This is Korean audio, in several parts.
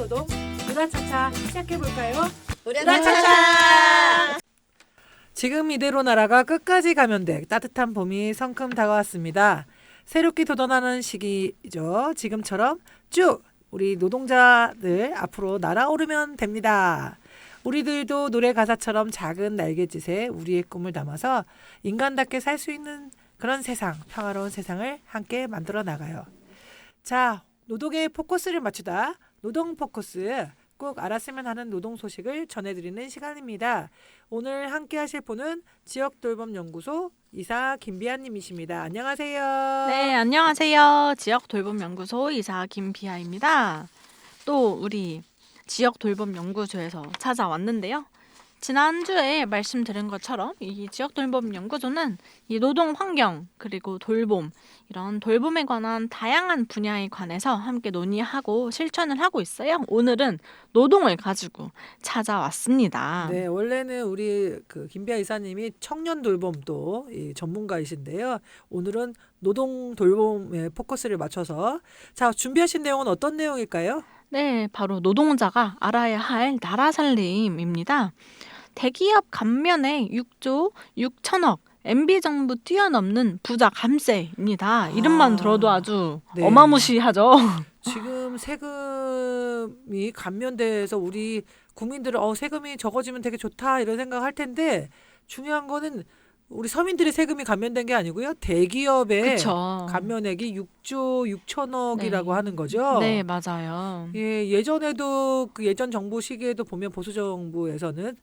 노동 으라차차 시작해볼까요? 으라차차! 지금 이대로 나라가 끝까지 가면 돼. 따뜻한 봄이 성큼 다가왔습니다. 새롭게 도전하는 시기죠. 지금처럼 쭉 우리 노동자들 앞으로 날아오르면 됩니다. 우리들도 노래 가사처럼 작은 날갯짓에 우리의 꿈을 담아서 인간답게 살 수 있는 그런 세상, 평화로운 세상을 함께 만들어 나가요. 자, 노동에 포커스를 맞추다. 노동 포커스. 꼭 알았으면 하는 노동 소식을 전해드리는 시간입니다. 오늘 함께 하실 분은 지역돌봄연구소 이사 김비아님이십니다. 안녕하세요. 네, 안녕하세요. 지역돌봄연구소 이사 김비아입니다. 또 우리 지역돌봄연구소에서 찾아왔는데요. 지난주에 말씀드린 것처럼 이 지역돌봄연구소는 이 노동 환경 그리고 돌봄 이런 돌봄에 관한 다양한 분야에 관해서 함께 논의하고 실천을 하고 있어요. 오늘은 노동을 가지고 찾아왔습니다. 네, 원래는 우리 김비아 이사님이 청년 돌봄도 전문가이신데요. 오늘은 노동 돌봄에 포커스를 맞춰서 자, 준비하신 내용은 어떤 내용일까요? 네, 바로 노동자가 알아야 할 나라 살림입니다. 대기업 감면에 6조 6천억, MB정부 뛰어넘는 부자 감세입니다. 이름만 들어도 아주 네. 어마무시하죠. 지금 세금이 감면돼서 우리 국민들은 세금이 적어지면 되게 좋다 이런 생각할 텐데 중요한 거는 우리 서민들의 세금이 감면된 게 아니고요. 대기업의 그쵸. 감면액이 6조 6천억이라고 네. 하는 거죠. 네, 맞아요. 예, 예전에도 예전 정부 시기에도 보면 보수 정부에서는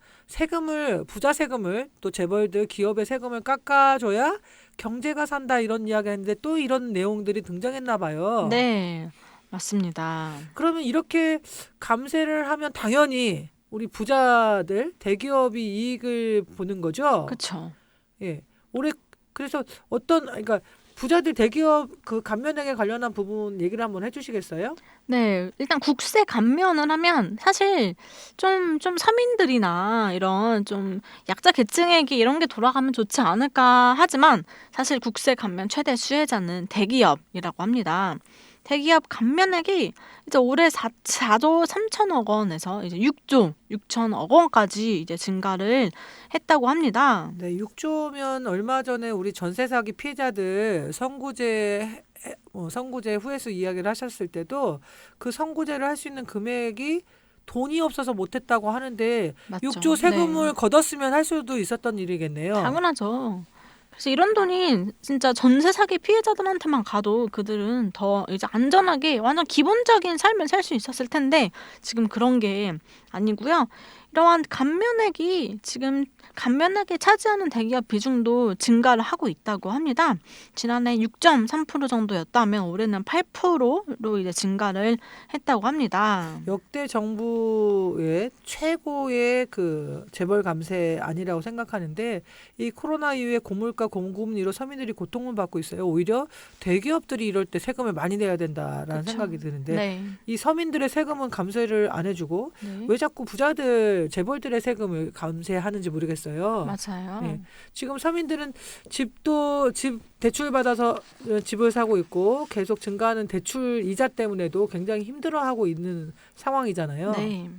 부자 세금을 또 재벌들 기업의 세금을 깎아줘야 경제가 산다 이런 이야기했는데 또 이런 내용들이 등장했나 봐요. 네, 맞습니다. 그러면 이렇게 감세를 하면 당연히 우리 부자들 대기업이 이익을 보는 거죠. 그렇죠. 예. 그래서 그러니까 부자들 대기업 감면액에 관련한 부분 얘기를 한번 해주시겠어요? 네, 일단 국세 감면을 하면 사실 좀 서민들이나 이런 좀 약자 계층에게 이런 게 돌아가면 좋지 않을까 하지만 사실 국세 감면 최대 수혜자는 대기업이라고 합니다. 대기업 감면액이 이제 올해 4조 3천억 원에서 이제 6조 6천억 원까지 이제 증가를 했다고 합니다. 네, 6조면 얼마 전에 우리 전세 사기 피해자들 선고제 후에서 이야기를 하셨을 때도 그 선고제를 할 수 있는 금액이 돈이 없어서 못했다고 하는데 맞죠? 6조 세금을 네. 걷었으면 할 수도 있었던 일이겠네요. 당연하죠. 그래서 이런 돈이 진짜 전세 사기 피해자들한테만 가도 그들은 더 이제 안전하게 완전 기본적인 삶을 살 수 있었을 텐데 지금 그런 게 아니고요. 이러한 감면액이 지금 감면액에 차지하는 대기업 비중도 증가를 하고 있다고 합니다. 지난해 6.3% 정도였다면 올해는 8%로 이제 증가를 했다고 합니다. 역대 정부의 최고의 재벌 감세 아니라고 생각하는데 이 코로나 이후에 고물가 고금리로 서민들이 고통을 받고 있어요. 오히려 대기업들이 이럴 때 세금을 많이 내야 된다라는 그쵸. 생각이 드는데 네. 이 서민들의 세금은 감세를 안 해주고 네. 왜 자꾸 부자들 재벌들의 세금을 감세하는지 모르겠어요. 맞아요. 네. 지금 서민들은 집 대출 받아서 집을 사고 있고 계속 증가하는 대출 이자 때문에도 굉장히 힘들어하고 있는 상황이잖아요. 네.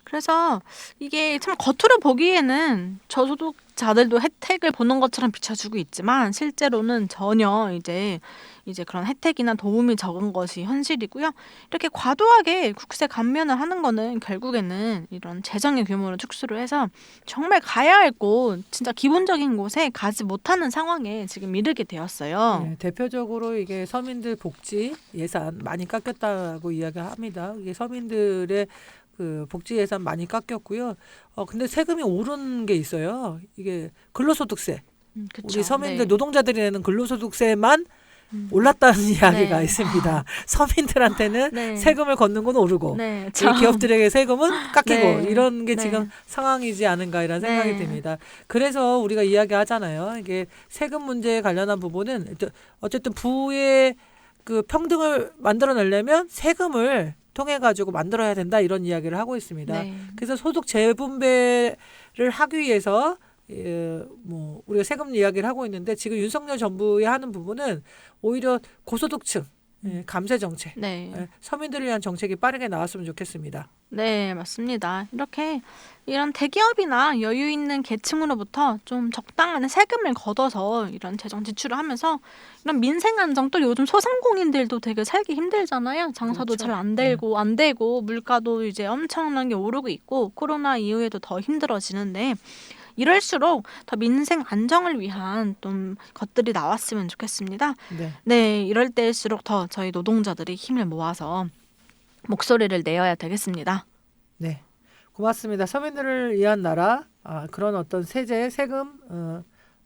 그래서 이게 참 겉으로 보기에는 저소득자들도 혜택을 보는 것처럼 비춰주고 있지만 실제로는 전혀 이제 그런 혜택이나 도움이 적은 것이 현실이고요. 이렇게 과도하게 국세 감면을 하는 거는 결국에는 이런 재정의 규모를 축소를 해서 정말 가야 할 곳, 진짜 기본적인 곳에 가지 못하는 상황에 지금 이르게 되었어요. 네, 대표적으로 이게 서민들 복지 예산 많이 깎였다고 이야기합니다. 이게 서민들의 복지 예산 많이 깎였고요. 근데 세금이 오른 게 있어요. 이게 근로소득세. 그쵸. 우리 서민들 네. 노동자들이 내는 근로소득세만 올랐다는 이야기가 네. 있습니다. 서민들한테는 네. 세금을 걷는 건 오르고 네, 이 기업들에게 세금은 깎이고 네. 이런 게 네. 지금 상황이지 않은가 이런 생각이 네. 듭니다. 그래서 우리가 이야기하잖아요. 이게 세금 문제에 관련한 부분은 어쨌든 부의 평등을 만들어내려면 세금을 통해 가지고 만들어야 된다 이런 이야기를 하고 있습니다. 네. 그래서 소득 재분배를 하기 위해서 우리가 세금 이야기를 하고 있는데 지금 윤석열 정부에 하는 부분은 오히려 고소득층 예, 감세 정책, 네. 예, 서민들을 위한 정책이 빠르게 나왔으면 좋겠습니다. 네, 맞습니다. 이렇게 이런 대기업이나 여유 있는 계층으로부터 좀 적당한 세금을 걷어서 이런 재정 지출을 하면서 이런 민생 안정, 또 요즘 소상공인들도 되게 살기 힘들잖아요. 장사도 그렇죠. 잘 안 되고 물가도 이제 엄청나게 오르고 있고 코로나 이후에도 더 힘들어지는데 이럴수록 더 민생 안정을 위한 좀 것들이 나왔으면 좋겠습니다. 네. 네, 이럴 때일수록 더 저희 노동자들이 힘을 모아서 목소리를 내어야 되겠습니다. 네, 고맙습니다. 서민들을 위한 나라, 그런 어떤 세금,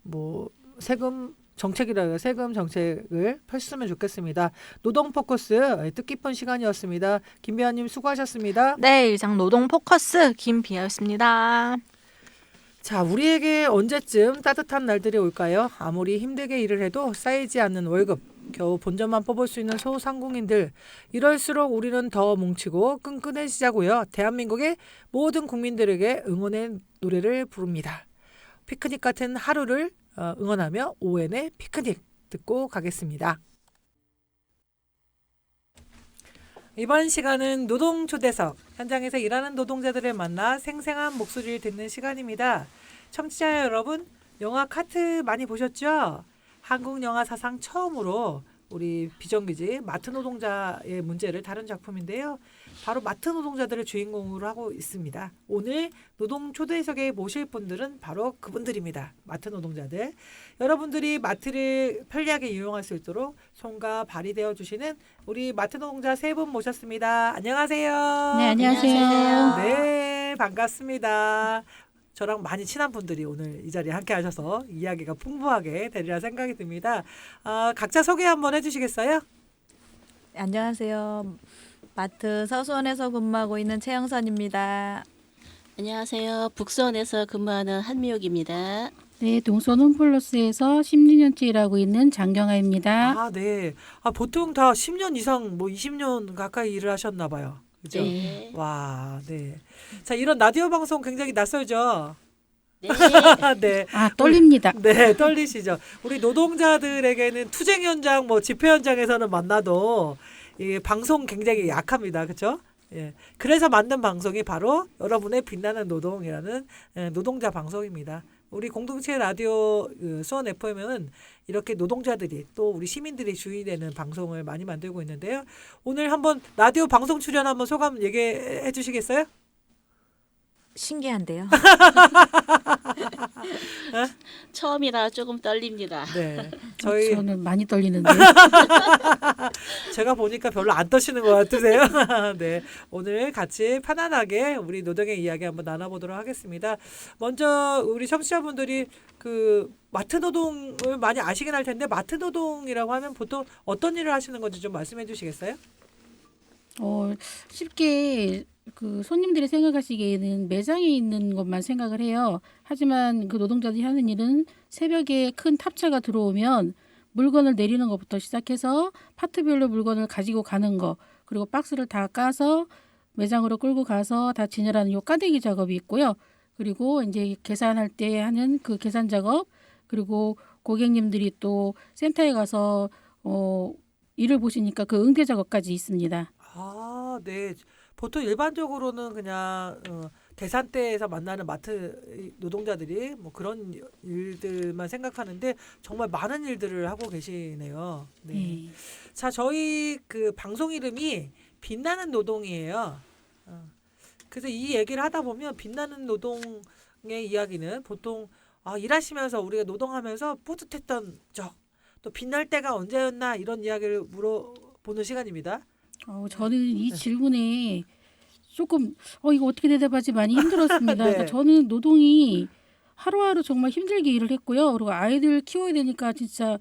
뭐 세금 정책이라 해요. 세금 정책을 펼쳤으면 좋겠습니다. 노동 포커스 뜻깊은 시간이었습니다. 김비아님 수고하셨습니다. 네, 이상 노동 포커스 김비아였습니다. 자, 우리에게 언제쯤 따뜻한 날들이 올까요? 아무리 힘들게 일을 해도 쌓이지 않는 월급, 겨우 본전만 뽑을 수 있는 소상공인들, 이럴수록 우리는 더 뭉치고 끈끈해지자고요. 대한민국의 모든 국민들에게 응원의 노래를 부릅니다. 피크닉 같은 하루를 응원하며 ON의 피크닉 듣고 가겠습니다. 이번 시간은 노동초대석, 현장에서 일하는 노동자들을 만나 생생한 목소리를 듣는 시간입니다. 청취자 여러분, 영화 카트 많이 보셨죠? 한국 영화 사상 처음으로 우리 비정규직 마트 노동자의 문제를 다룬 작품인데요. 바로 마트 노동자들을 주인공으로 하고 있습니다. 오늘 노동 초대석에 모실 분들은 바로 그분들입니다. 마트 노동자들. 여러분들이 마트를 편리하게 이용할 수 있도록 손과 발이 되어주시는 우리 마트 노동자 세 분 모셨습니다. 안녕하세요. 네, 안녕하세요. 네, 반갑습니다. 저랑 많이 친한 분들이 오늘 이 자리에 함께 하셔서 이야기가 풍부하게 되리라 생각이 듭니다. 각자 소개 한번 해주시겠어요? 안녕하세요. 마트 서수원에서 근무하고 있는 최영선입니다. 안녕하세요. 북수원에서 근무하는 한미옥입니다. 네, 동선 홈플러스에서 16년째 일하고 있는 장경아입니다. 네. 보통 다 10년 이상, 뭐 20년 가까이 일을 하셨나 봐요. 그죠? 네. 와, 네. 자, 이런 라디오 방송 굉장히 낯설죠? 네. 네. 떨립니다. 네, 떨리시죠. 우리 노동자들에게는 투쟁 현장, 뭐 집회 현장에서는 만나도 이 방송 굉장히 약합니다. 그렇죠? 예. 그래서 만든 방송이 바로 여러분의 빛나는 노동이라는 노동자 방송입니다. 우리 공동체 라디오 수원 FM은 이렇게 노동자들이 또 우리 시민들이 주의되는 방송을 많이 만들고 있는데요. 오늘 한번 라디오 방송 출연 한번 소감 얘기해 주시겠어요? 신기한데요. 처음이라 조금 떨립니다. 네. 저는 많이 떨리는데. 제가 보니까 별로 안 떠시는 것 같으세요? 네. 오늘 같이 편안하게 우리 노동의 이야기 한번 나눠보도록 하겠습니다. 먼저 우리 청취자분들이 그 마트 노동을 많이 아시긴 할 텐데 마트 노동이라고 하면 보통 어떤 일을 하시는 건지 좀 말씀해 주시겠어요? 쉽게 그 손님들이 생각하시기에는 매장에 있는 것만 생각을 해요. 하지만 그 노동자들이 하는 일은 새벽에 큰 탑차가 들어오면 물건을 내리는 것부터 시작해서 파트별로 물건을 가지고 가는 거, 그리고 박스를 다 까서 매장으로 끌고 가서 다 진열하는 요 까대기 작업이 있고요. 그리고 이제 계산할 때 하는 그 계산 작업, 그리고 고객님들이 또 센터에 가서 일을 보시니까 그 응대 작업까지 있습니다. 네. 보통 일반적으로는 그냥 계산대에서 만나는 마트 노동자들이 뭐 그런 일들만 생각하는데 정말 많은 일들을 하고 계시네요. 네. 네. 자, 저희 그 방송 이름이 빛나는 노동이에요. 그래서 이 얘기를 하다 보면 빛나는 노동의 이야기는 보통 일하시면서 우리가 노동하면서 뿌듯했던 적, 또 빛날 때가 언제였나 이런 이야기를 물어보는 시간입니다. 저는 이 질문에 조금 이거 어떻게 대답하지 많이 힘들었습니다. 네. 그러니까 저는 노동이 하루하루 정말 힘들게 일을 했고요. 그리고 아이들 키워야 되니까 진짜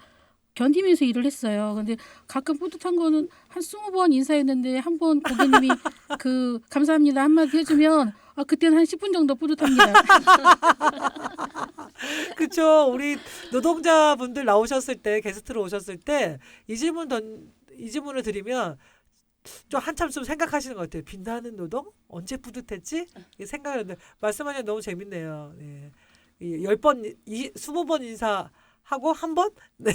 견디면서 일을 했어요. 근데 가끔 뿌듯한 거는 한 20번 인사했는데 한 번 고객님이 그 감사합니다 한마디 해주면 그때는 한 10분 정도 뿌듯합니다. 그렇죠. 우리 노동자분들 나오셨을 때 게스트로 오셨을 때 이 질문을 드리면 좀 한참 좀 생각하시는 것 같아요. 빛나는 노동? 언제 뿌듯했지? 생각하는데 말씀하시면 너무 재밌네요. 네. 10번, 20번 인사 하고 한 번 네.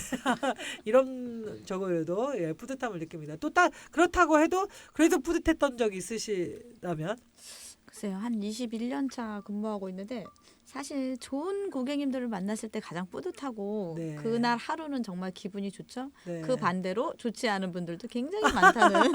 이런 적어도 예, 뿌듯함을 느낍니다. 또 그렇다고 해도 그래도 뿌듯했던 적이 있으시다면 글쎄요, 한 21년 차 근무하고 있는데 사실 좋은 고객님들을 만났을 때 가장 뿌듯하고 네. 그날 하루는 정말 기분이 좋죠. 네. 그 반대로 좋지 않은 분들도 굉장히 많다는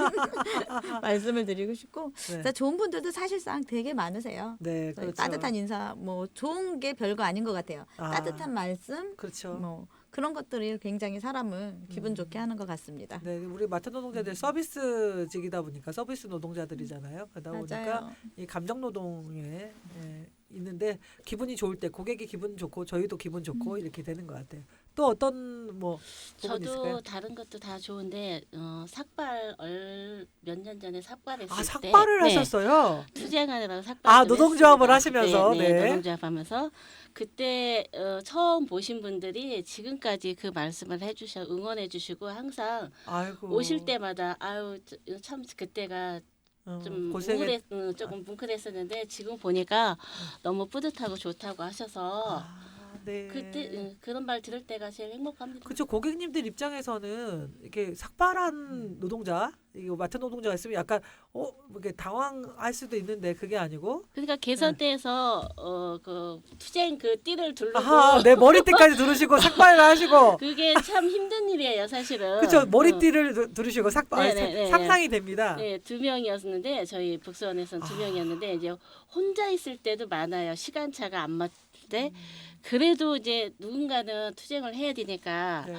말씀을 드리고 싶고 네. 진짜 좋은 분들도 사실상 되게 많으세요. 네, 저희 그렇죠. 따뜻한 인사 뭐 좋은 게 별거 아닌 것 같아요. 아. 따뜻한 말씀 그렇죠. 뭐 그런 것들이 굉장히 사람을 기분 좋게 하는 것 같습니다. 네, 우리 마트 노동자들 서비스직이다 보니까 서비스 노동자들이잖아요. 그러다 보니까 맞아요. 이 감정 노동에 예, 있는데 기분이 좋을 때 고객이 기분 좋고 저희도 기분 좋고 이렇게 되는 것 같아요. 또 어떤 뭐 부분 저도 있을까요? 다른 것도 다 좋은데 삭발 몇 년 전에 삭발했을 아, 때 삭발을 네, 하셨어요. 투쟁하느라고 삭발 아, 노동조합을 하시면서 네. 노동조합 하면서 그때 처음 보신 분들이 지금까지 그 말씀을 해주셔 응원해주시고 항상 아이고. 오실 때마다 아유 참 그때가 좀 고생했. 조금 뭉클했었는데 지금 보니까 너무 뿌듯하고 좋다고 하셔서 네. 그때 그런 말 들을 때가 제일 행복합니다. 그렇죠. 고객님들 입장에서는 이렇게 삭발한 노동자, 이거 마트 노동자가 있으면 약간 이렇게 당황할 수도 있는데 그게 아니고 그러니까 개선대에서 그 투쟁 그 띠를 두르고 아하, 내 머리띠까지 두르시고 삭발을 하시고 그게 참 힘든 일이에요, 사실은. 그렇죠. 머리띠를 두르시고 삭발 네네네. 상상이 됩니다. 네, 2명이었는데 저희 북수원에서는 2명이었는데 이제 혼자 있을 때도 많아요. 시간차가 안 맞을 때. 그래도 이제 누군가는 투쟁을 해야 되니까 네.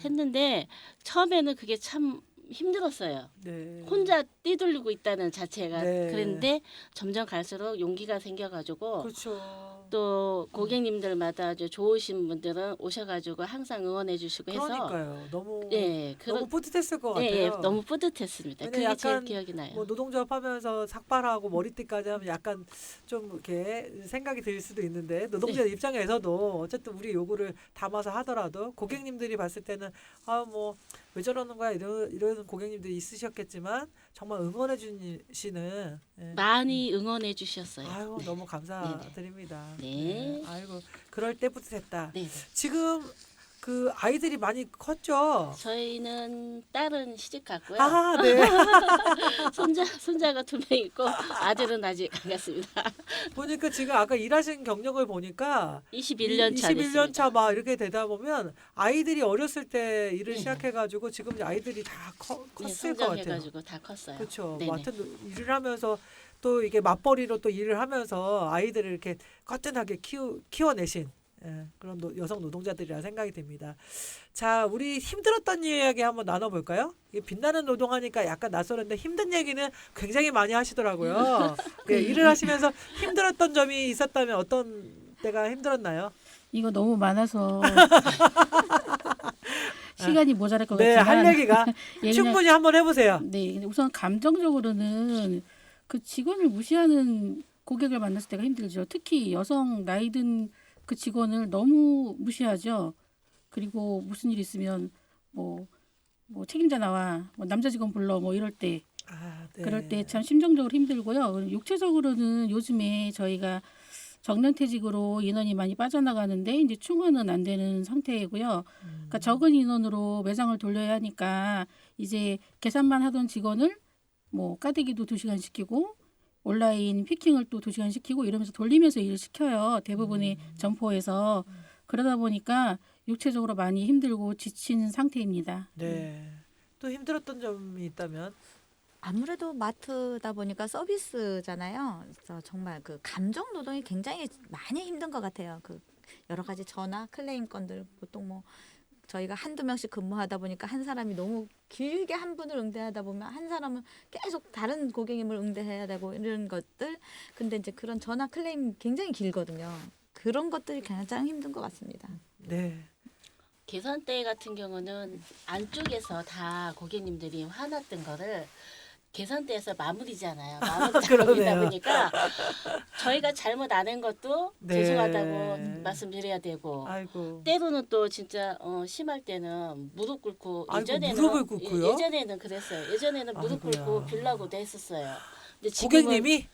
했는데 처음에는 그게 참 힘들었어요. 네. 혼자 뛰돌리고 있다는 자체가 네. 그런데 점점 갈수록 용기가 생겨가지고 그렇죠. 또 고객님들마다 아주 좋으신 분들은 오셔가지고 항상 응원해주시고 해서 그러니까요. 너무 예, 너무 뿌듯했을 것 예, 같아요. 예, 너무 뿌듯했습니다. 근데 그게 제일 약간 기억이 나요. 뭐 노동조합 하면서 삭발하고 머리띠까지 하면 약간 좀 이렇게 생각이 들 수도 있는데 노동자 네. 입장에서도 어쨌든 우리 요구를 담아서 하더라도 고객님들이 봤을 때는 아 뭐 왜 저러는 거야 이런 고객님들이 있으셨겠지만 정말 응원해 주시는 예. 많이 응원해 주셨어요. 아유 너무 감사드립니다. 네. 아이고 그럴 때 뿌듯했다. 네. 지금 그 아이들이 많이 컸죠. 저희는 딸은 시집 갔고요. 아 네. 손자가 2명 있고 아들은 아직 안 갔습니다. 보니까 지금 아까 일하신 경력을 보니까 21년 차 21년 차 막 이렇게 되다 보면 아이들이 어렸을 때 일을 네. 시작해가지고 지금 이제 아이들이 다 컸을 것 같아요. 성장해가지고 다 컸어요. 그렇죠. 네네. 하여튼 일을 하면서 또 이게 맞벌이로 또 일을 하면서 아이들을 이렇게 거뜬하게 키워내신 그런 여성 노동자들이라 생각이 듭니다. 자, 우리 힘들었던 이야기 한번 나눠볼까요? 빛나는 노동하니까 약간 낯설은데 힘든 얘기는 굉장히 많이 하시더라고요. 네, 일을 하시면서 힘들었던 점이 있었다면 어떤 때가 힘들었나요? 이거 너무 많아서 시간이 모자랄 것 네, 같지만 할 얘기가 예, 그냥- 충분히 한번 해보세요. 네, 근데 우선 감정적으로는 그 직원을 무시하는 고객을 만났을 때가 힘들죠. 특히 여성 나이든 그 직원을 너무 무시하죠. 그리고 무슨 일 있으면 뭐 책임자 나와, 뭐 남자 직원 불러, 뭐 이럴 때 아, 네. 그럴 때 참 심정적으로 힘들고요. 육체적으로는 요즘에 저희가 정년퇴직으로 인원이 많이 빠져나가는데 이제 충원은 안 되는 상태이고요. 그러니까 적은 인원으로 매장을 돌려야 하니까 이제 계산만 하던 직원을 뭐 까대기도 2시간 시키고 온라인 피킹을 또 2시간 시키고 이러면서 돌리면서 일을 시켜요. 대부분의 점포에서. 그러다 보니까 육체적으로 많이 힘들고 지친 상태입니다. 네. 또 힘들었던 점이 있다면 아무래도 마트다 보니까 서비스잖아요. 그래서 정말 그 감정 노동이 굉장히 많이 힘든 것 같아요. 그 여러 가지 전화, 클레임 건들 보통 뭐 저희가 한두 명씩 근무하다 보니까 한 사람이 너무 길게 한 분을 응대하다 보면 한 사람은 계속 다른 고객님을 응대해야 되고 이런 것들. 근데 이제 그런 전화 클레임 굉장히 길거든요. 그런 것들이 가장 힘든 것 같습니다. 네. 계산대 같은 경우는 안쪽에서 다 고객님들이 화났던 거를 계산대에서 마무리잖아요. 마무리 작업이다 그러네요. 보니까 저희가 잘못 안 한 것도 네. 죄송하다고 말씀드려야 되고 아이고. 때로는 또 진짜 심할 때는 무릎 꿇고 아이고, 예전에는 무릎을 꿇고요? 예전에는 그랬어요. 예전에는 무릎 아이고야. 꿇고 빌라고도 했었어요. 근데 지금은 고객님이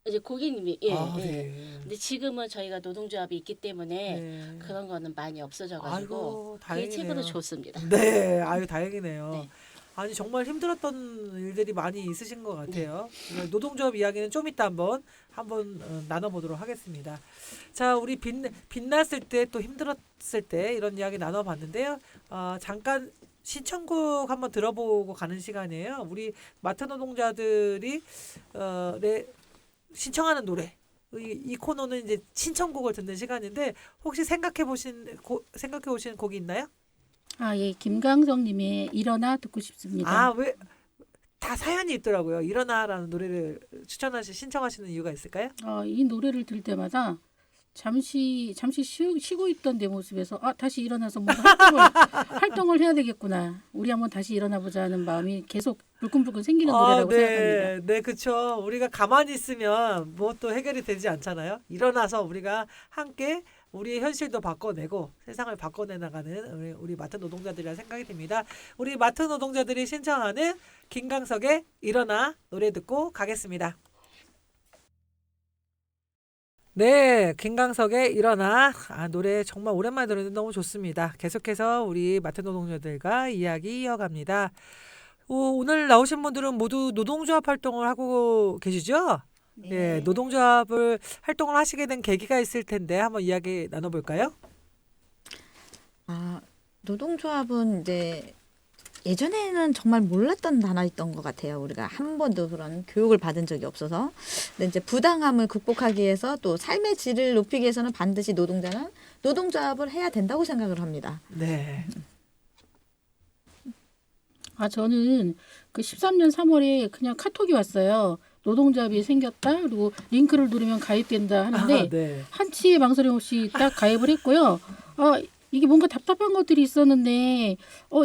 이제 고객님이 예. 아, 예. 네. 근데 지금은 저희가 노동조합이 있기 때문에 네. 그런 거는 많이 없어져가지고 아이고, 그게 다행이네요. 최고로 좋습니다. 네, 아유 다행이네요. 네. 아니 정말 힘들었던 일들이 많이 있으신 것 같아요. 노동조합 이야기는 좀 이따 한번 나눠보도록 하겠습니다. 자, 우리 빛났을 때 또 힘들었을 때 이런 이야기 나눠봤는데요. 잠깐 신청곡 한번 들어보고 가는 시간이에요. 우리 마트 노동자들이 신청하는 노래. 이 코너는 이제 신청곡을 듣는 시간인데 혹시 생각해 오신 곡이 있나요? 예, 김강성님의 일어나 듣고 싶습니다. 왜 다 사연이 있더라고요. 일어나라는 노래를 신청하시는 이유가 있을까요? 이 노래를 들을 때마다 잠시 쉬고 있던 내 모습에서 다시 일어나서 뭔가 활동을 해야 되겠구나. 우리 한번 다시 일어나 보자는 마음이 계속 불끈불끈 생기는 노래라고 생각합니다. 네, 그렇죠. 우리가 가만히 있으면 무엇도 해결이 되지 않잖아요. 일어나서 우리가 함께 우리의 현실도 바꿔내고 세상을 바꿔내 나가는 우리 마트 노동자들이라 생각이 듭니다. 우리 마트 노동자들이 신청하는 김강석의 일어나 노래 듣고 가겠습니다. 네, 김강석의 일어나 노래 정말 오랜만에 들었는데 너무 좋습니다. 계속해서 우리 마트 노동자들과 이야기 이어갑니다. 오늘 나오신 분들은 모두 노동조합 활동을 하고 계시죠? 네, 노동조합을 활동을 하시게 된 계기가 있을 텐데 한번 이야기 나눠볼까요? 노동조합은 이제 예전에는 정말 몰랐던 단어였던 것 같아요. 우리가 한 번도 그런 교육을 받은 적이 없어서. 근데 이제 부당함을 극복하기 위해서 또 삶의 질을 높이기 위해서는 반드시 노동자는 노동조합을 해야 된다고 생각을 합니다. 네. 저는 그 13년 3월에 그냥 카톡이 왔어요. 노동조합이 생겼다. 그리고 링크를 누르면 가입된다 하는데 네. 한치의 망설임 없이 딱 가입을 했고요. 이게 뭔가 답답한 것들이 있었는데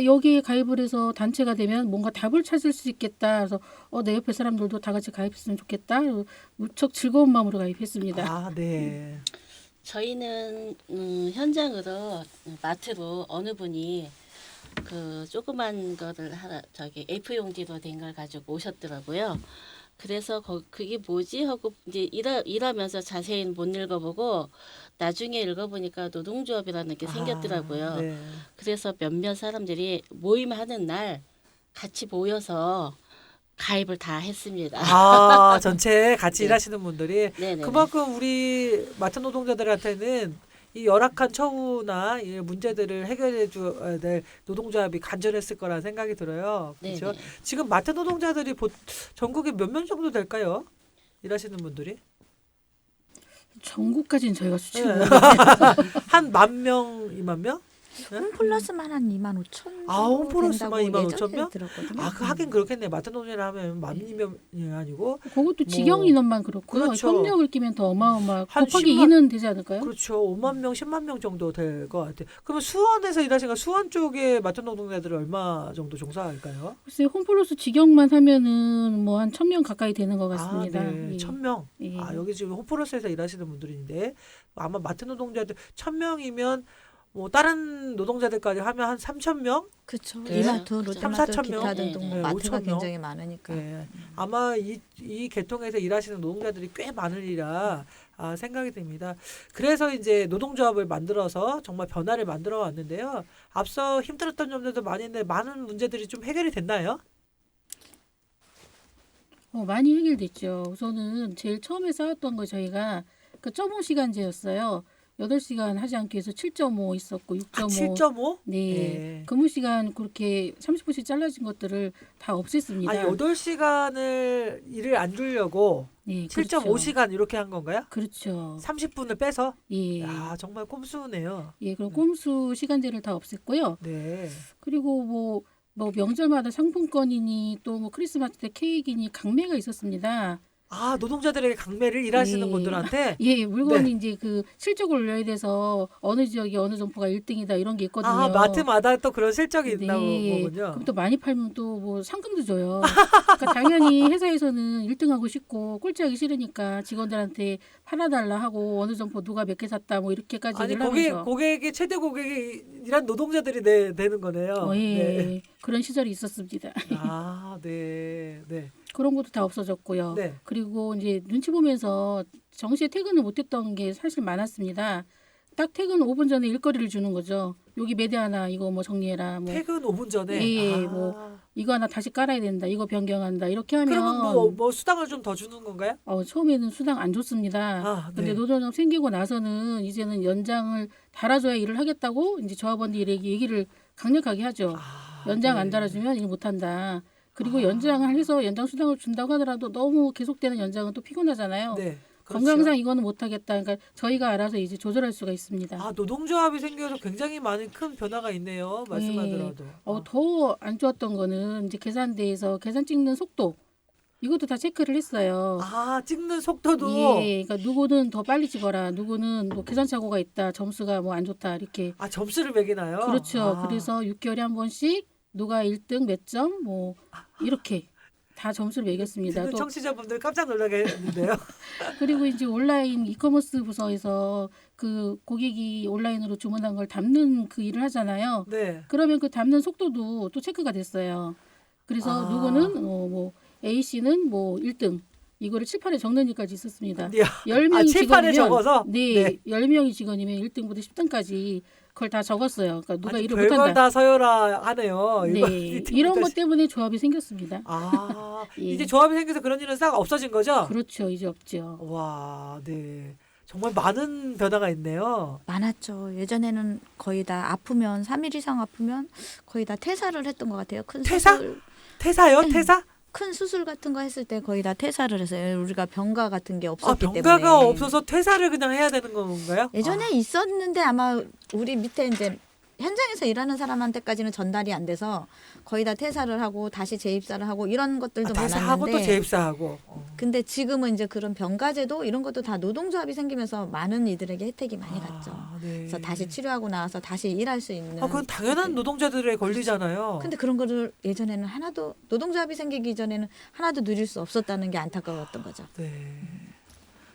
여기에 가입을 해서 단체가 되면 뭔가 답을 찾을 수 있겠다. 그래서 내 옆에 사람들도 다 같이 가입했으면 좋겠다. 무척 즐거운 마음으로 가입했습니다. 네. 저희는 현장으로 마트로 어느 분이 그 조그만 거를 저기 A4 용지로 된 걸 가지고 오셨더라고요. 그래서 그게 뭐지 하고 이제 일하면서 자세히 못 읽어보고 나중에 읽어보니까 노동조합이라는 게 생겼더라고요. 네. 그래서 몇몇 사람들이 모임하는 날 같이 모여서 가입을 다 했습니다. 전체 같이 네. 일하시는 분들이 네네. 그만큼 우리 마트 노동자들한테는 이 열악한 처우나 이 문제들을 해결해 줘야 될 노동조합이 간절했을 거라는 생각이 들어요. 그렇죠? 지금 마트 노동자들이 전국에 몇 명 정도 될까요? 일하시는 분들이? 전국까지는 저희가 수치를 네. 모르겠어요. 한 10,000명, 2만 홈플러스만 한 25,000 홈플러스만 된다고 25,000 명? 예전에 들었거든요. 하긴 그렇겠네. 마트 노동자를 하면 10,000명이 아니고 그것도 직영 인원만 그렇고요. 그렇죠. 협력을 끼면 더 어마어마 한 곱하기 10만 2는 되지 않을까요? 그렇죠. 5만 명, 10만 명 정도 될 것 같아요. 그러면 수원에서 일하시니까 수원 쪽에 마트 노동자들은 얼마 정도 종사할까요? 글쎄 홈플러스 직영만 하면은 뭐 한 1,000명 가까이 되는 것 같습니다. 네. 예. 1,000명. 예. 여기 지금 홈플러스에서 일하시는 분들인데 아마 마트 노동자들 1,000명이면 뭐 다른 노동자들까지 하면 한 3,000명? 그렇죠. 네. 이마트, 3, 롯데마트, 4,000 기타 명? 등등 네, 마트가 5,000 명? 굉장히 많으니까. 네. 아마 이 계통에서 일하시는 노동자들이 꽤 많으리라 생각이 듭니다. 그래서 이제 노동조합을 만들어서 정말 변화를 만들어 왔는데요. 앞서 힘들었던 점들도 많이 있는데 많은 문제들이 좀 해결이 됐나요? 많이 해결됐죠. 우선은 제일 처음에 싸웠던 거 저희가 그 0.5시간제였어요. 8시간 하지 않기 위해서 7.5 있었고 6.5. 7.5? 네. 네. 근무 시간 그렇게 30분씩 잘라진 것들을 다 없앴습니다. 8시간을 일을 안 주려고 네, 7.5시간 이렇게 한 건가요? 그렇죠. 30분을 빼서? 예. 정말 꼼수네요. 예, 그럼 꼼수 시간제를 다 없앴고요. 네. 그리고 뭐 명절마다 상품권이니 또 뭐 크리스마스 때 케이크니 강매가 있었습니다. 노동자들에게 강매를 일하시는 네. 분들한테 예, 물건이 이제 그 실적을 올려야 돼서 어느 지역이 어느 점포가 1등이다 이런 게 있거든요. 마트마다 또 그런 실적이 있나 네. 보군요. 그럼 또 많이 팔면 또 뭐 상금도 줘요. 그러니까 당연히 회사에서는 1등하고 싶고 꼴찌하기 싫으니까 직원들한테 팔아달라 하고 어느 점포 누가 몇 개 샀다 뭐 이렇게까지 아니 얘기를 하면서 고객이 최대 고객이 이란 노동자들이 되는 거네요. 예, 네. 그런 시절이 있었습니다. 네. 네. 그런 것도 다 없어졌고요. 네. 그리고 이제 눈치 보면서 정시에 퇴근을 못했던 게 사실 많았습니다. 딱 퇴근 5분 전에 일거리를 주는 거죠. 여기 매대 하나 이거 뭐 정리해라. 뭐 퇴근 5분 전에. 예, 아. 뭐 이거 하나 다시 깔아야 된다. 이거 변경한다. 이렇게 하면 그러면 뭐 수당을 좀 더 주는 건가요? 처음에는 수당 안 줬습니다. 아, 네. 근데 노조정 생기고 나서는 이제는 연장을 달아줘야 일을 하겠다고 이제 조합원들에게 얘기를 강력하게 하죠. 아, 연장 네. 안 달아주면 일 못한다. 그리고 아. 연장을 해서 연장 수당을 준다고 하더라도 너무 계속되는 연장은 또 피곤하잖아요. 네. 그렇죠. 건강상 이거는 못하겠다. 그러니까 저희가 알아서 이제 조절할 수가 있습니다. 아, 노동조합이 생겨서 굉장히 많은 큰 변화가 있네요. 말씀만 네. 들어도. 더 안 좋았던 거는 이제 계산대에서 계산 찍는 속도 이것도 다 체크를 했어요. 아, 찍는 속도도. 예, 그러니까 누구는 더 빨리 찍어라, 누구는 뭐 계산 착오가 있다, 점수가 뭐 안 좋다 이렇게. 아, 점수를 매기나요? 그렇죠. 아. 그래서 6개월에 한 번씩 누가 1등 몇 점 뭐 이렇게 다 점수를 매겼습니다. 듣는 또 청취자분들 깜짝 놀라겠는데요. 그리고 이제 온라인 이커머스 부서에서 그 고객이 온라인으로 주문한 걸 담는 그 일을 하잖아요. 네. 그러면 그 담는 속도도 또 체크가 됐어요. 그래서 아. 누구는 뭐 A 씨는 뭐 1등 이거를 칠판에 적는 일까지 있었습니다. 야, 10명이 칠판에 직원이면 적어서? 네, 네. 10명이 직원이면 1등부터 10등까지 그걸 다 적었어요. 그러니까 누가 아니, 일을 별걸 못한다. 다 서열화 하네요. 이거 네, 밑에부터 이런 것 때문에 조합이 생겼습니다. 아, 예. 이제 조합이 생겨서 그런 일은 싹 없어진 거죠? 그렇죠, 이제 없죠. 와, 네. 정말 많은 변화가 있네요. 많았죠. 예전에는 거의 다 아프면 3일 이상 아프면 거의 다 퇴사를 했던 것 같아요. 큰 퇴사? 수술, 퇴사요? 퇴사? 큰 수술 같은 거 했을 때 거의 다 퇴사를 했어요. 우리가 병가 같은 게 아, 없었기 병가가 때문에. 없어서 퇴사를 그냥 해야 되는 건가요? 예전에 있었는데 아마 우리 밑에 이제 현장에서 일하는 사람한테까지는 전달이 안 돼서 거의 다 퇴사를 하고 다시 재입사를 하고 이런 것들도 퇴사하고 또 많았는데 재입사하고. 근데 지금은 이제 그런 병가제도 이런 것도 다 노동조합이 생기면서 많은 이들에게 혜택이 많이 갔죠. 네. 그래서 다시 치료하고 나와서 다시 일할 수 있는. 아, 그건 당연한 노동자들의 권리잖아요. 근데 그런 거를 예전에는 하나도 노동조합이 생기기 전에는 하나도 누릴 수 없었다는 게 안타까웠던 거죠. 네.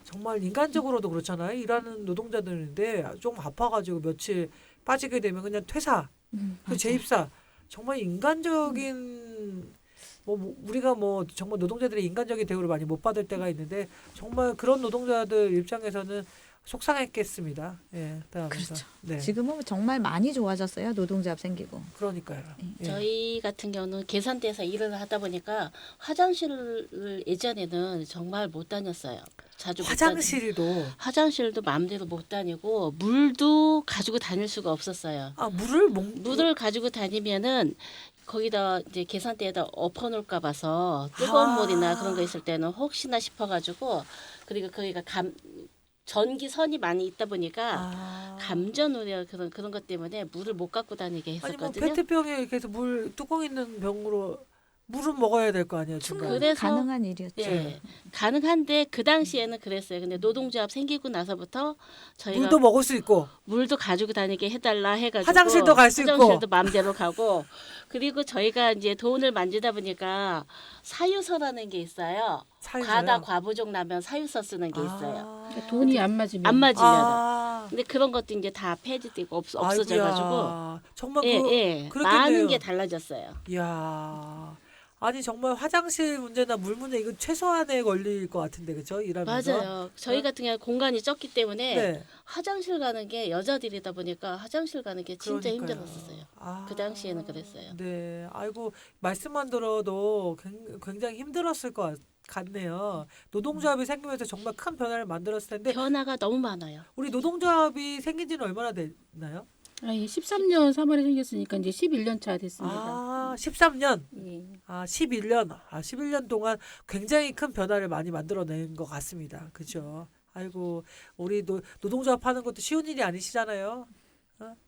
정말 인간적으로도 그렇잖아요. 일하는 노동자들인데 좀 아파가지고 며칠 빠지게 되면 그냥 퇴사, 그 맞아요. 재입사. 정말 인간적인 뭐 우리가 뭐 정말 노동자들의 인간적인 대우를 많이 못 받을 때가 있는데 정말 그런 노동자들 입장에서는 속상했겠습니다. 예, 따라하면서. 그렇죠. 네, 지금은 정말 많이 좋아졌어요. 노동조합 생기고. 그러니까요. 예. 저희 같은 경우는 계산대에서 일을 하다 보니까 화장실을 예전에는 정말 못 다녔어요. 자주 못 화장실도 화장실도 마음대로 못 다니고 물도 가지고 다닐 수가 없었어요. 물을 가지고 다니면은 거기다 이제 계산대에다 엎어놓을까 봐서 뜨거운 물이나 그런 거 있을 때는 혹시나 싶어가지고 그리고 거기가 전기선이 많이 있다 보니까 감전 우려 그런 것 때문에 물을 못 갖고 다니게 아니 뭐 했었거든요. 페트병에 이렇게 해서 물 뚜껑 있는 병으로 물은 먹어야 될 거 아니에요. 중간에. 충분히 그래서- 가능한 일이었죠. 예, 가능한데 그 당시에는 그랬어요. 근데 노동조합 생기고 나서부터 저희가 물도 먹을 수 있고 물도 가지고 다니게 해달라 해가지고 화장실도 갈수 있고. 화장실도 마음대로 가고 그리고 저희가 이제 돈을 만지다 보니까 사유서라는 게 있어요. 사유서요? 과다 과부족 나면 사유서 쓰는 게 있어요. 그러니까 돈이 안 맞으면 안 맞으면. 아, 근데 그런 것도 이제 다 폐지되고 없어져가지고 아이고야. 정말 예, 그렇겠네요. 많은 게 달라졌어요. 이야. 아니 정말 화장실 문제나 물 문제 이거 최소한에 걸릴 것 같은데 그렇죠? 일하면서. 맞아요. 저희 같은 경우 공간이 적기 때문에 네. 화장실 가는 게 여자들이다 보니까 화장실 가는 게 진짜 그러니까요. 힘들었었어요. 아, 그 당시에는 그랬어요. 네. 아이고 말씀만 들어도 굉장히 힘들었을 것 같네요. 노동조합이 생기면서 정말 큰 변화를 만들었을 텐데 변화가 너무 많아요. 우리 노동조합이 생긴 지는 얼마나 됐나요? 13년 3월에 생겼으니까 이제 11년 차 됐습니다. 아, 13년. 예. 아, 11년. 아, 11년 동안 굉장히 큰 변화를 많이 만들어낸 것 같습니다. 그죠? 아이고, 우리 노동조합 하는 것도 쉬운 일이 아니시잖아요.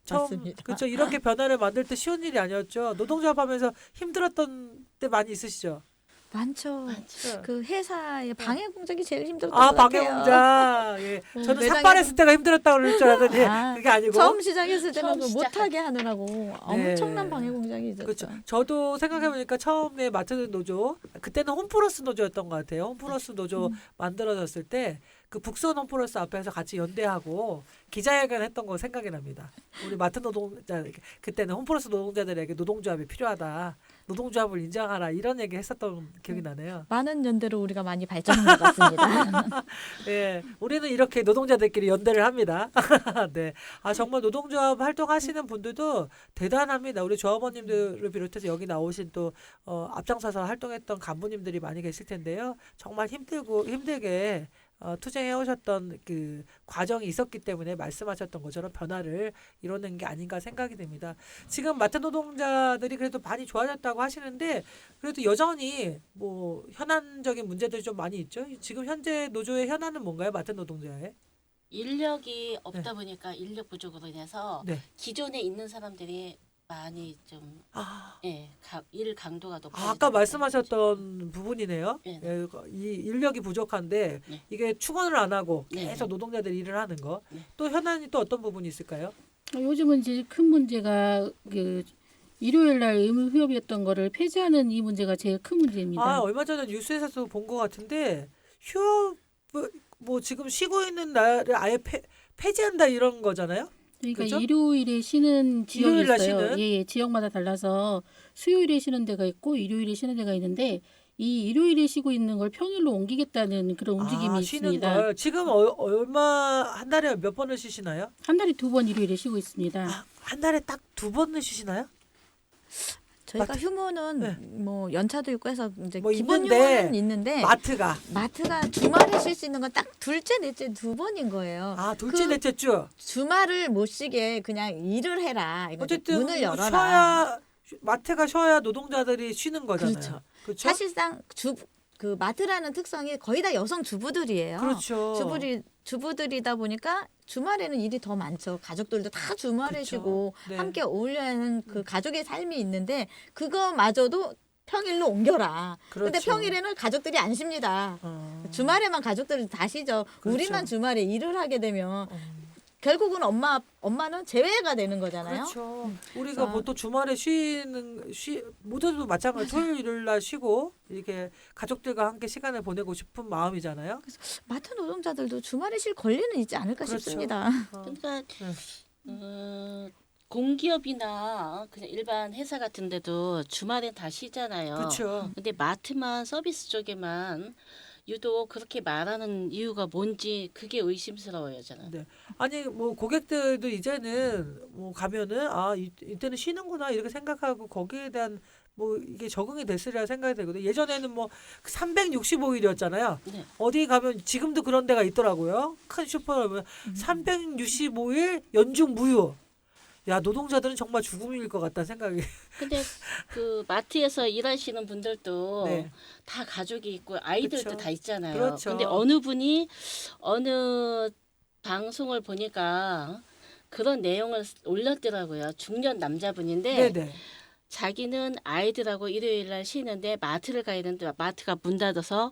맞습니다. 그렇죠. 이렇게 변화를 만들 때 쉬운 일이 아니었죠. 노동조합 하면서 힘들었던 때 많이 있으시죠? 많죠. 많죠. 그 회사의 방해 공작이 제일 힘들었던 아, 것 같아요. 방해공장. 예. 저는 매장에서- 삭발했을 때가 힘들었다고 그럴 줄 알았더니 아, 그게 아니고. 처음 시작했을 때는 처음 그 시작할 못하게 하느라고 엄청난 방해 공작이 있었죠. 그렇죠. 저도 생각해보니까 처음에 맡은 노조, 그때는 홈플러스 노조였던 것 같아요. 홈플러스 노조 만들어졌을 때 그 북선 홈플러스 앞에서 같이 연대하고 기자회견 했던 거 생각이 납니다. 우리 맡은 노동자, 그때는 홈플러스 노동자들에게 노동조합이 필요하다. 노동조합을 인정하라 이런 얘기 했었던 기억이 나네요. 많은 연대로 우리가 많이 발전한 것 같습니다. 네, 우리는 이렇게 노동자들끼리 연대를 합니다. 네, 아 정말 노동조합 활동하시는 분들도 대단합니다. 우리 조합원님들을 비롯해서 여기 나오신 또 앞장서서 활동했던 간부님들이 많이 계실 텐데요. 정말 힘들게 투쟁해 오셨던 그 과정이 있었기 때문에 말씀하셨던 것처럼 변화를 이뤄낸 게 아닌가 생각이 됩니다. 지금 마트 노동자들이 그래도 많이 좋아졌다고 하시는데 그래도 여전히 뭐 현안적인 문제들이 좀 많이 있죠. 지금 현재 노조의 현안은 뭔가요? 마트 노동자의? 인력이 없다 보니까 인력 부족으로 인해서 네. 기존에 있는 사람들이 많이 좀 일 강도가 높아지다 아까 보니까 말씀하셨던 부분이네요. 네. 예, 이 인력이 부족한데 네. 이게 충원을 안 하고 네. 계속 노동자들이 일을 하는 거. 네. 또 현안이 또 어떤 부분이 있을까요? 요즘은 이제 큰 문제가 그 일요일 날 의무 휴업이었던 거를 폐지하는 이 문제가 제일 큰 문제입니다. 아, 얼마 전에 뉴스에서도 본 것 같은데 휴업 뭐 지금 쉬고 있는 날을 아예 폐지한다 이런 거잖아요. 그러니까 그죠? 일요일에 쉬는 지역이 일요일 날 있어요. 쉬는? 예, 지역마다 달라서 수요일에 쉬는 데가 있고 일요일에 쉬는 데가 있는데 이 일요일에 쉬고 있는 걸 평일로 옮기겠다는 그런 움직임이 쉬는 있습니다. 걸 지금 얼마 한 달에 몇 번을 쉬시나요? 한 달에 2번 일요일에 쉬고 있습니다. 한 달에 딱 2번을 쉬시나요? 저희가 마트- 휴무는 네. 뭐 연차도 있고 해서 이제 뭐 기본 있는데 휴무는 있는데 마트가 마트가 주말에 쉴 수 있는 건 딱 둘째, 넷째 2번인 거예요. 둘째 그 넷째 주. 주말을 못 쉬게 그냥 일을 해라. 이거 어쨌든 문을 열어라. 쉬어야 마트가 쉬어야 노동자들이 쉬는 거잖아요. 그렇죠. 그렇죠? 사실상 그 마트라는 특성이 거의 다 여성 주부들이에요. 그렇죠. 주부들이다 보니까 주말에는 일이 더 많죠. 가족들도 다 주말에 그렇죠. 쉬고 네. 함께 어울려야 하는 그 가족의 삶이 있는데 그거마저도 평일로 옮겨라. 근데 그렇죠. 평일에는 가족들이 안 쉽니다. 주말에만 가족들이 다 쉬죠. 그렇죠. 우리만 주말에 일을 하게 되면 어. 결국은 엄마는 제외가 되는 거잖아요. 그렇죠. 우리가 그래서- 보통 주말에 모두도 마찬가지 토요일 일요일 날 쉬고 이렇게 가족들과 함께 시간을 보내고 싶은 마음이잖아요. 마트 노동자들도 주말에 쉴 권리는 있지 않을까 그렇죠. 싶습니다. 그러니까 네. 공기업이나 그냥 일반 회사 같은 데도 주말엔 다 쉬잖아요. 그렇죠. 근데 마트만 서비스 쪽에만 유독 그렇게 말하는 이유가 뭔지 그게 의심스러워요, 저는. 네. 아니 뭐 고객들도 이제는 뭐 가면은 이때는 쉬는구나 이렇게 생각하고 거기에 대한 뭐 이게 적응이 됐으리라 생각이 되거든요. 예전에는 뭐 365일이었잖아요. 네. 어디 가면 지금도 그런 데가 있더라고요. 큰 슈퍼에 가면 365일 연중 무휴. 야, 노동자들은 정말 죽음일 것 같다는 생각이. 근데 그 마트에서 일하시는 분들도 네. 다 가족이 있고 아이들도 그렇죠. 다 있잖아요. 그렇죠. 근데 어느 분이 어느 방송을 보니까 그런 내용을 올렸더라고요. 중년 남자분인데 네네. 자기는 아이들하고 일요일 날 쉬는데 마트를 가야 되는데 마트가 문 닫아서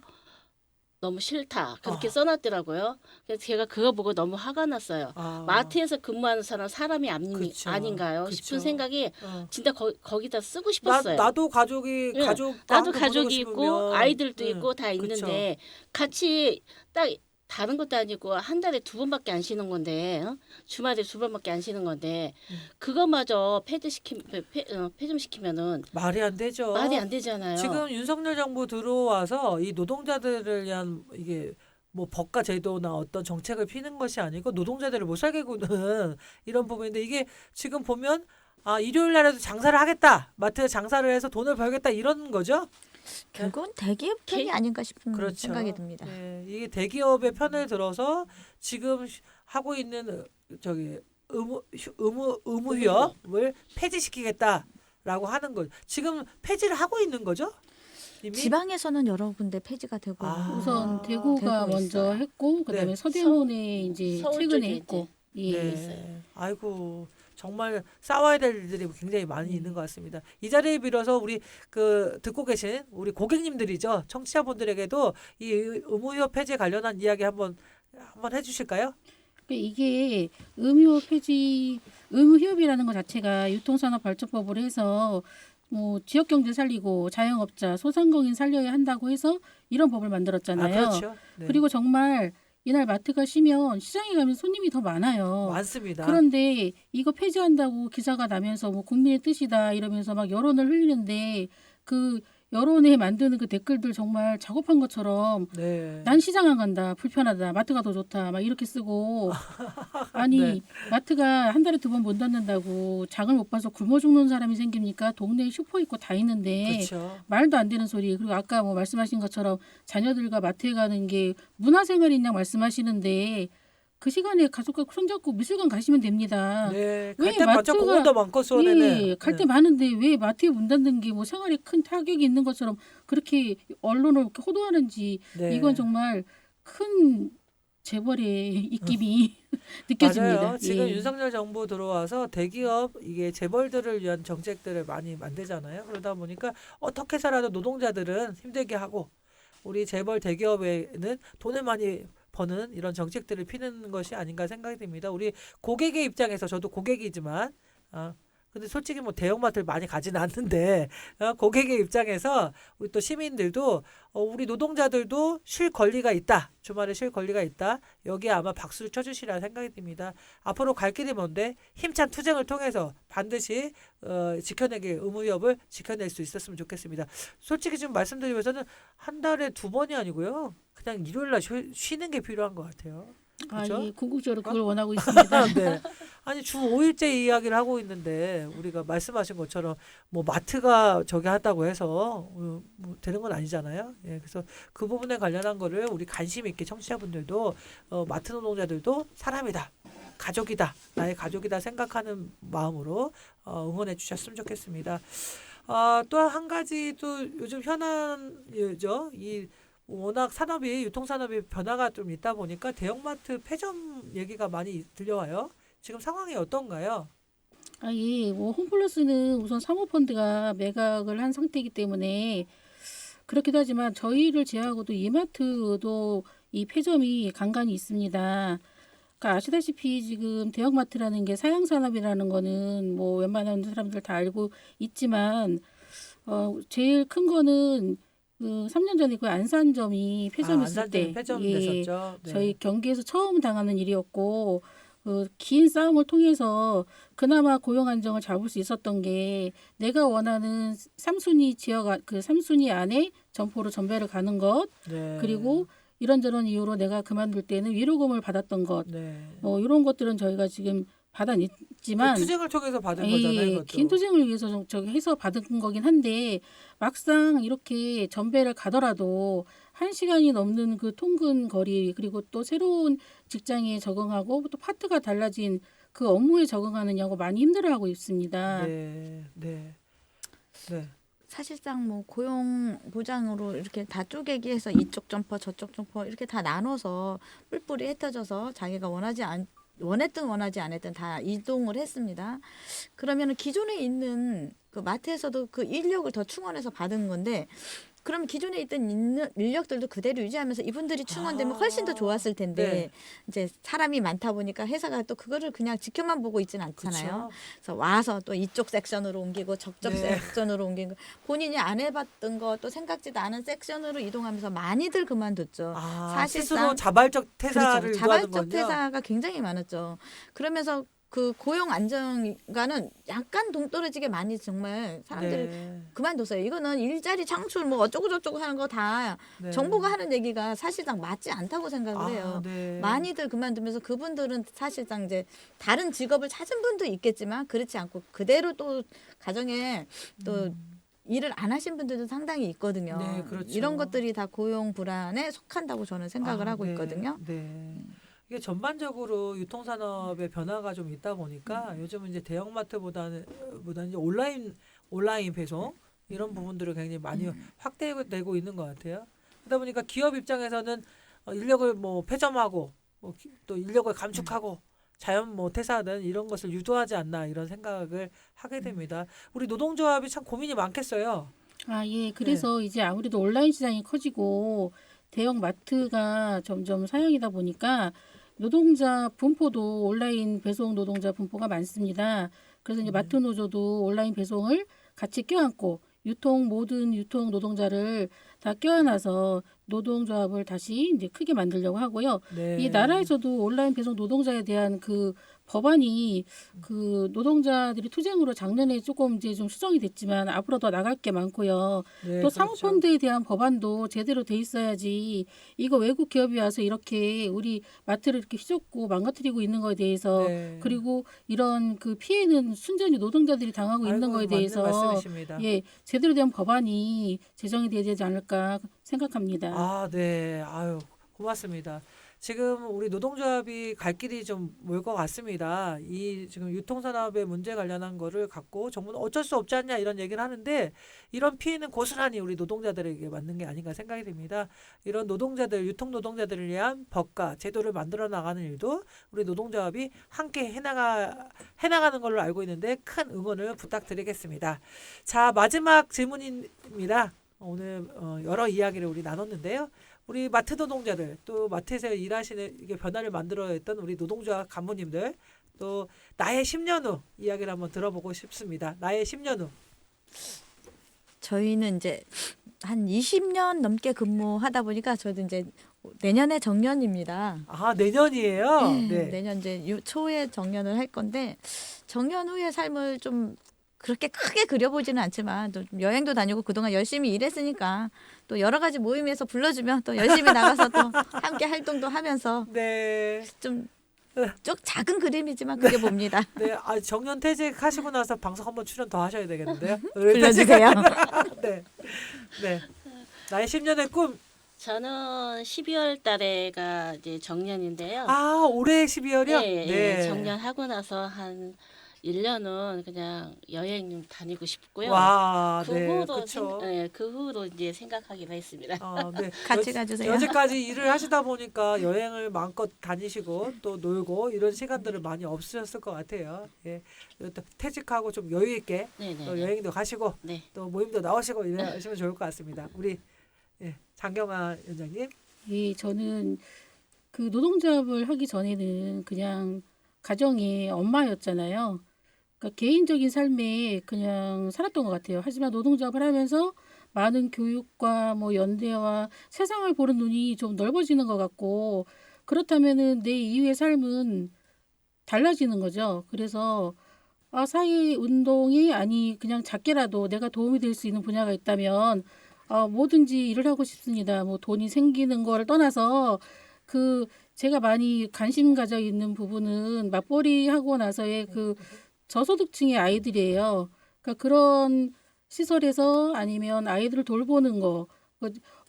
너무 싫다. 그렇게 써놨더라고요. 그래서 제가 그거 보고 너무 화가 났어요. 마트에서 근무하는 사람이 그쵸. 아닌가요? 그쵸. 싶은 생각이 어. 진짜 거기다 쓰고 싶었어요. 나도 가족이 예, 가족과 나도 함께 가족이 보내고 있고 싶으면, 아이들도 응, 있고 다 그쵸. 있는데 같이 딱 다른 것도 아니고 한 달에 2번밖에 안 쉬는 건데 주말에 2번밖에 안 쉬는 건데 그거마저 폐 좀 시키면은 말이 안 되죠. 말이 안 되잖아요. 지금 윤석열 정부 들어와서 이 노동자들을 위한 이게 뭐 법과 제도나 어떤 정책을 피는 것이 아니고 노동자들을 못 살게 구는 이런 부분인데 이게 지금 보면 일요일 날에도 장사를 하겠다. 마트에 장사를 해서 돈을 벌겠다 이런 거죠. 결국은 대기업 편이 아닌가 싶은 그렇죠. 생각이 듭니다. 네, 이게 대기업의 편을 들어서 지금 하고 있는 저기 의무 휴업을 폐지시키겠다라고 하는 거죠. 지금 폐지를 하고 있는 거죠? 이미? 지방에서는 여러 군데 폐지가 되고 우선 대구가 되고 먼저 있어요. 했고 그다음에 네. 서대문에 이제 서울 최근에 쪽에 했고 예. 네. 아이고 정말 싸워야 될 일들이 굉장히 많이 있는 것 같습니다. 이 자리에 빌어서 우리 듣고 계신 우리 고객님들이죠. 청취자분들에게도 이 의무휴업 폐지 관련한 이야기 한번 해주실까요? 이게 의무휴업이라는 것 자체가 유통산업발전법으로 해서 뭐 지역 경제 살리고 자영업자, 소상공인 살려야 한다고 해서 이런 법을 만들었잖아요. 그렇죠. 네. 그리고 정말 이날 마트가 쉬면 시장에 가면 손님이 더 많아요. 많습니다. 그런데 이거 폐지한다고 기사가 나면서 뭐 국민의 뜻이다 이러면서 막 여론을 흘리는데 그 여론에 만드는 그 댓글들 정말 작업한 것처럼 네. 난 시장 안 간다, 불편하다, 마트가 더 좋다, 막 이렇게 쓰고 아니 네. 마트가 한 달에 2번 못 닫는다고 장을 못 봐서 굶어 죽는 사람이 생깁니까? 동네에 슈퍼 있고 다 있는데 그렇죠. 말도 안 되는 소리. 그리고 아까 뭐 말씀하신 것처럼 자녀들과 마트에 가는 게 문화생활이냐 말씀하시는데 그 시간에 가족과 손잡고 미술관 가시면 됩니다. 네. 왜 갈때 많죠. 마트가- 공원도 많고 수원에는. 예, 갈 때 네. 많은데 왜 마트에 문 닫는 게 뭐 생활에 큰 타격이 있는 것처럼 그렇게 언론을 이렇게 호도하는지 네. 이건 정말 큰 재벌의 입김이 느껴집니다. 맞아요. 지금 예. 윤석열 정부 들어와서 대기업 이게 재벌들을 위한 정책들을 많이 만들잖아요. 그러다 보니까 어떻게 해서라도 노동자들은 힘들게 하고 우리 재벌 대기업에는 돈을 많이 버는 이런 정책들을 피는 것이 아닌가 생각이 듭니다. 우리 고객의 입장에서 저도 고객이지만 근데 솔직히 뭐 대형마트를 많이 가지는 않는데 고객의 입장에서 우리 또 시민들도 우리 노동자들도 쉴 권리가 있다. 주말에 쉴 권리가 있다. 여기에 아마 박수를 쳐주시라 생각이 듭니다. 앞으로 갈 길이 먼데 힘찬 투쟁을 통해서 반드시 지켜내기 의무협을 지켜낼 수 있었으면 좋겠습니다. 솔직히 지금 말씀드리면서는 한 달에 2번이 아니고요. 그냥 일요일날 쉬는 게 필요한 것 같아요. 그렇죠? 예, 궁극적으로 그걸 원하고 있습니다. 네. 아니 주 5일째 이야기를 하고 있는데 우리가 말씀하신 것처럼 뭐 마트가 저기 한다고 해서 뭐 되는 건 아니잖아요. 예, 그래서 그 부분에 관련한 거를 우리 관심 있게 청취자분들도 마트 노동자들도 사람이다, 가족이다, 나의 가족이다 생각하는 마음으로 응원해 주셨으면 좋겠습니다. 또 한 가지 또 요즘 현안이죠. 이 워낙 산업이 유통산업이 변화가 좀 있다 보니까 대형마트 폐점 얘기가 많이 들려와요. 지금 상황이 어떤가요? 예, 뭐 홈플러스는 우선 사모펀드가 매각을 한 상태이기 때문에 그렇기도 하지만 저희를 제외하고도 이마트도 이 폐점이 간간히 있습니다. 그러니까 아시다시피 지금 대형마트라는 게 사양산업이라는 거는 뭐 웬만한 사람들 다 알고 있지만 제일 큰 거는 그 3년 전에 그 안산점이 폐점했을 때 폐점됐었죠. 네. 저희 경기에서 처음 당하는 일이었고 긴 싸움을 통해서 그나마 고용 안정을 잡을 수 있었던 게 내가 원하는 3순위 그 3순위 안에 점포로 전배를 가는 것 네. 그리고 이런저런 이유로 내가 그만둘 때는 위로금을 받았던 것 네. 이런 것들은 저희가 지금 받아냈지만 투쟁을 통해서 받은 거잖아요. 이것도. 긴 투쟁을 위해서 저기 해서 받은 거긴 한데 막상 이렇게 전배를 가더라도 1시간이 넘는 그 통근 거리 그리고 또 새로운 직장에 적응하고 또 파트가 달라진 그 업무에 적응하느냐고 많이 힘들어하고 있습니다. 네. 네. 네. 사실상 뭐 고용 보장으로 이렇게 다 쪼개기 해서 이쪽 점퍼 저쪽 점퍼 이렇게 다 나눠서 뿔뿔이 흩어져서 자기가 원했든 원하지 않았든 다 이동을 했습니다. 그러면 기존에 있는 그 마트에서도 그 인력을 더 충원해서 받은 건데 그럼 기존에 있던 인력들도 그대로 유지하면서 이분들이 충원되면 훨씬 더 좋았을 텐데 네. 이제 사람이 많다 보니까 회사가 또 그거를 그냥 지켜만 보고 있지는 않잖아요. 그렇죠. 그래서 와서 또 이쪽 섹션으로 옮기고 저쪽 네. 섹션으로 옮기고 본인이 안 해봤던 거 또 생각지도 않은 섹션으로 이동하면서 많이들 그만뒀죠. 스스로 자발적 퇴사를 그렇죠. 유도하는 자발적 건요. 퇴사가 굉장히 많았죠. 그러면서 그 고용 안정과는 약간 동떨어지게 많이 정말 사람들이 네. 그만뒀어요. 이거는 일자리 창출 뭐 어쩌고 저쩌고 하는 거 다 네. 정부가 하는 얘기가 사실상 맞지 않다고 생각을 해요. 네. 많이들 그만두면서 그분들은 사실상 이제 다른 직업을 찾은 분도 있겠지만 그렇지 않고 그대로 또 가정에 또 일을 안 하신 분들도 상당히 있거든요. 네, 그렇죠. 이런 것들이 다 고용 불안에 속한다고 저는 생각을 하고 네. 있거든요. 네. 이게 전반적으로 유통산업의 변화가 좀 있다 보니까 요즘은 이제 대형마트보다는 이제 온라인 배송 이런 부분들을 굉장히 많이 확대되고 있는 것 같아요. 그러다 보니까 기업 입장에서는 인력을 뭐 폐점하고 또 인력을 감축하고 자연 뭐 퇴사하는 이런 것을 유도하지 않나 이런 생각을 하게 됩니다. 우리 노동조합이 참 고민이 많겠어요. 예. 그래서 이제 아무래도 온라인 시장이 커지고 대형 마트가 점점 사용이다 보니까 노동자 분포도 온라인 배송 노동자 분포가 많습니다. 그래서 이제 마트 노조도 온라인 배송을 같이 껴안고 모든 유통 노동자를 다 껴안아서 노동조합을 다시 이제 크게 만들려고 하고요. 네. 이 나라에서도 온라인 배송 노동자에 대한 그 법안이 그 노동자들이 투쟁으로 작년에 조금 이제 좀 수정이 됐지만 앞으로 더 나갈 게 많고요. 네, 또 그렇죠. 사모펀드에 대한 법안도 제대로 돼 있어야지 이거 외국 기업이 와서 이렇게 우리 마트를 이렇게 휘젓고 망가뜨리고 있는 거에 대해서 네. 그리고 이런 그 피해는 순전히 노동자들이 당하고 있는 아이고, 거에 맞는 대해서 말씀이십니다. 예, 제대로 된 법안이 제정이 돼야 되지 않을까 생각합니다. 아, 네. 아유, 고맙습니다. 지금 우리 노동조합이 갈 길이 좀 멀 것 같습니다. 이 지금 유통산업의 문제 관련한 거를 갖고 정부는 어쩔 수 없지 않냐 이런 얘기를 하는데 이런 피해는 고스란히 우리 노동자들에게 맞는 게 아닌가 생각이 듭니다. 이런 노동자들, 유통 노동자들을 위한 법과 제도를 만들어 나가는 일도 우리 노동조합이 함께 해나가는 걸로 알고 있는데 큰 응원을 부탁드리겠습니다. 자, 마지막 질문입니다. 오늘 여러 이야기를 우리 나눴는데요. 우리 마트 노동자들 또 마트에서 일하시는 이게 변화를 만들어야 했던 우리 노동조합 간부님들 또 나의 10년 후 이야기를 한번 들어보고 싶습니다. 나의 10년 후. 저희는 이제 한 20년 넘게 근무하다 보니까 저도 이제 내년에 정년입니다. 아, 내년이에요. 네. 내년 이제 초에 정년을 할 건데 정년 후의 삶을 좀 그렇게 크게 그려보지는 않지만 또 좀 여행도 다니고 그동안 열심히 일했으니까 또 여러 가지 모임에서 불러주면 또 열심히 나가서 또 함께 활동도 하면서 네. 좀 작은 그림이지만 그려봅니다. 네. 아, 정년 퇴직하시고 나서 방송 한번 출연 더 하셔야 되겠는데요. 불러주세요. 네. 네. 나의 10년의 꿈. 저는 12월 달에가 이제 정년인데요. 아, 올해 12월이요? 네, 정년하고 나서 한 1년은 그냥 여행 좀 다니고 싶고요. 와, 그 네. 후로 그렇죠. 그 후로 이제 생각하기로 했습니다. 아, 네. 같이 가주세요. 여지까지 일을 하시다 보니까 여행을 마음껏 다니시고 또 놀고 이런 시간들을 많이 없으셨을 것 같아요. 예. 또 퇴직하고 좀 여유 있게 네네. 또 여행도 가시고 네. 또 모임도 나오시고 이러시면 좋을 것 같습니다. 우리 장경아 위원장님. 예, 저는 그 노동조합을 하기 전에는 그냥 가정의 엄마였잖아요. 그러니까 개인적인 삶에 그냥 살았던 것 같아요. 하지만 노동조합을 하면서 많은 교육과 뭐 연대와 세상을 보는 눈이 좀 넓어지는 것 같고 그렇다면은 내 이후의 삶은 달라지는 거죠. 그래서 사회 운동이 아니 그냥 작게라도 내가 도움이 될 수 있는 분야가 있다면 뭐든지 일을 하고 싶습니다. 뭐 돈이 생기는 걸 떠나서 제가 많이 관심 가져 있는 부분은 맞벌이 하고 나서의 그 저소득층의 아이들이에요. 그러니까 그런 시설에서 아니면 아이들을 돌보는 거,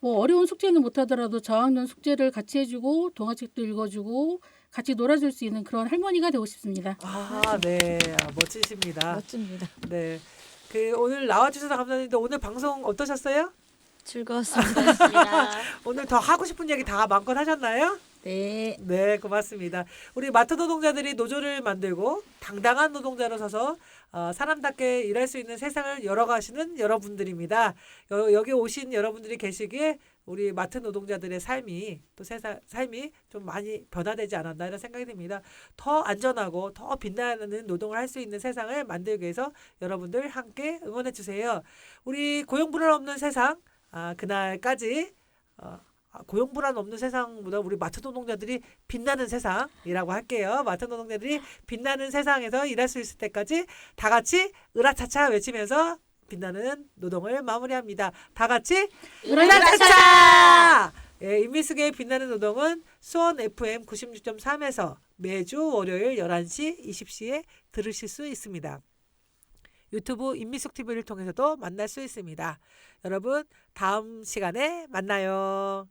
뭐 어려운 숙제는 못하더라도 저학년 숙제를 같이 해주고 동화책도 읽어주고 같이 놀아줄 수 있는 그런 할머니가 되고 싶습니다. 아, 네. 멋지십니다. 멋집니다. 네. 오늘 나와주셔서 감사드는데 오늘 방송 어떠셨어요? 즐거웠습니다. 고맙습니다. 오늘 더 하고 싶은 얘기 다 마음껏 하셨나요? 네. 네, 고맙습니다. 우리 마트 노동자들이 노조를 만들고 당당한 노동자로 서서 사람답게 일할 수 있는 세상을 열어가시는 여러분들입니다. 여기 오신 여러분들이 계시기에 우리 마트 노동자들의 삶이 또 삶이 좀 많이 변화되지 않았나 이런 생각이 듭니다. 더 안전하고 더 빛나는 노동을 할 수 있는 세상을 만들기 위해서 여러분들 함께 응원해 주세요. 우리 고용 불안 없는 세상 그날까지 고용 불안 없는 세상보다 우리 마트 노동자들이 빛나는 세상이라고 할게요. 마트 노동자들이 빛나는 세상에서 일할 수 있을 때까지 다 같이 으라차차 외치면서 빛나는 노동을 마무리합니다. 다 같이 으라차차! 예, 임미숙의 빛나는 노동은 수원 FM 96.3에서 매주 월요일 11시 20시에 들으실 수 있습니다. 유튜브 임미숙 TV를 통해서도 만날 수 있습니다. 여러분 다음 시간에 만나요.